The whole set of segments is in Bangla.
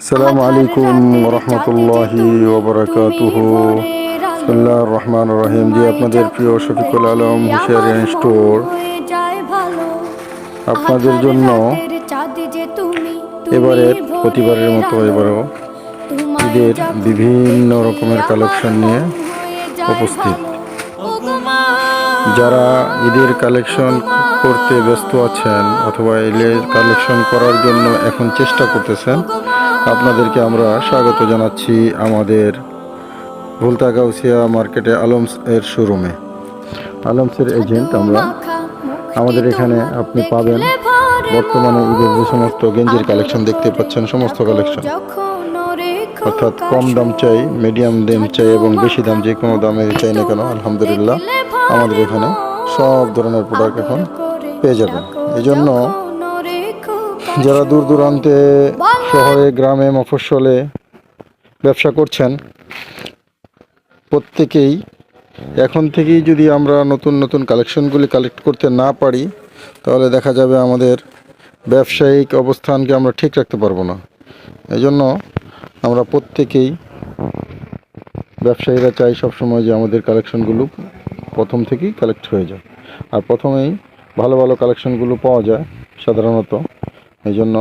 আসসালামু আলাইকুম রহমতুল্লাহি ওবরাকাতুহু। বিসমিল্লাহির রহমানির রহিম। জি, আপনাদের প্রিয় শফিকুল আলম হুশিয়ারি স্টোর আপনাদের জন্য এবারের প্রতিবারের মতো এবারও ঈদের বিভিন্ন রকমের কালেকশন নিয়ে উপস্থিত। যারা ঈদের কালেকশন করতে ব্যস্ত আছেন অথবা ঈদের কালেকশন করার জন্য এখন চেষ্টা করতেছেন, আপনাদেরকে আমরা স্বাগত জানাচ্ছি আমাদের ভুলতা গাউসিয়া মার্কেটে আলমস এর শোরুমে। আলমসের এজেন্ট আমরা। আমাদের এখানে আপনি পাবেন বর্তমানে ঈদের যে সমস্ত গেঞ্জির কালেকশন দেখতে পাচ্ছেন, সমস্ত কালেকশন, অর্থাৎ কম দাম চাই, মিডিয়াম দাম চাই এবং বেশি দাম, যে কোনো দামে চাই না কেন আলহামদুলিল্লাহ আমাদের এখানে সব ধরনের প্রোডাক্ট এখন পেয়ে যাবেন। এই জন্য যারা দূর দূরান্তে শহরে গ্রামে মফস্বলে ব্যবসা করছেন, প্রত্যেকেই এখন থেকেই যদি আমরা নতুন নতুন কালেকশনগুলি কালেক্ট করতে না পারি, তাহলে দেখা যাবে আমাদের ব্যবসায়িক অবস্থানকে আমরা ঠিক রাখতে পারবো না। এই জন্য আমরা প্রত্যেকেই ব্যবসায়ীরা চাই সবসময় যে আমাদের কালেকশনগুলো প্রথম থেকেই কালেক্ট হয়ে যায়, আর প্রথমেই ভালো ভালো কালেকশনগুলো পাওয়া যায় সাধারণত। এই জন্য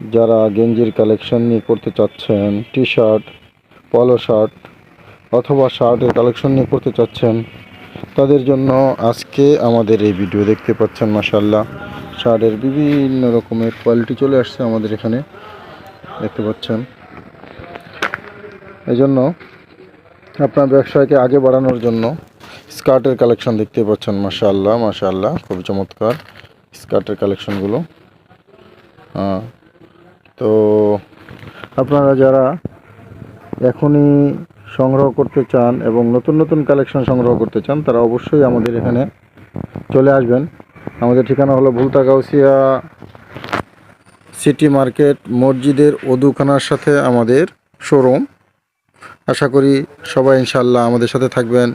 যারা গেঞ্জির কালেকশন নিয়ে করতে চাচ্ছেন, টি শার্ট, পলো শার্ট অথবা শার্টের কালেকশন নিয়ে করতে চাচ্ছেন, তাদের জন্য আজকে আমাদের এই ভিডিও দেখতে পাচ্ছেন। মাশাআল্লাহ, শার্টের বিভিন্ন রকমের কোয়ালিটি চলে আসছে আমাদের এখানে, দেখতে পাচ্ছেন। এই জন্য আপনার ব্যবসাকে আগে বাড়ানোর জন্য স্কার্টের কালেকশন দেখতে পাচ্ছেন। মাশাআল্লাহ মাশাআল্লাহ, খুব চমৎকার স্কার্টের কালেকশনগুলো। তো আপনারা যারা এখনই সংগ্রহ করতে চান এবং নতুন নতুন কালেকশন সংগ্রহ করতে চান, তারা অবশ্যই আমাদের এখানে চলে আসবেন। আমাদের ঠিকানা হলো ভুলতা গাউসিয়া সিটি মার্কেট, মসজিদের ওদুখানার সাথে আমাদের শোরুম। আশা করি সবাই ইনশাআল্লাহ আমাদের সাথে থাকবেন।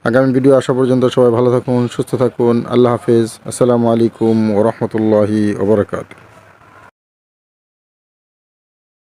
আগামী ভিডিও আসা পর্যন্ত সবাই ভালো থাকুন, সুস্থ থাকুন। আল্লাহ হাফেজ। আসসালামু আলাইকুম ওয়া রাহমাতুল্লাহি ওয়া বারাকাতুহু।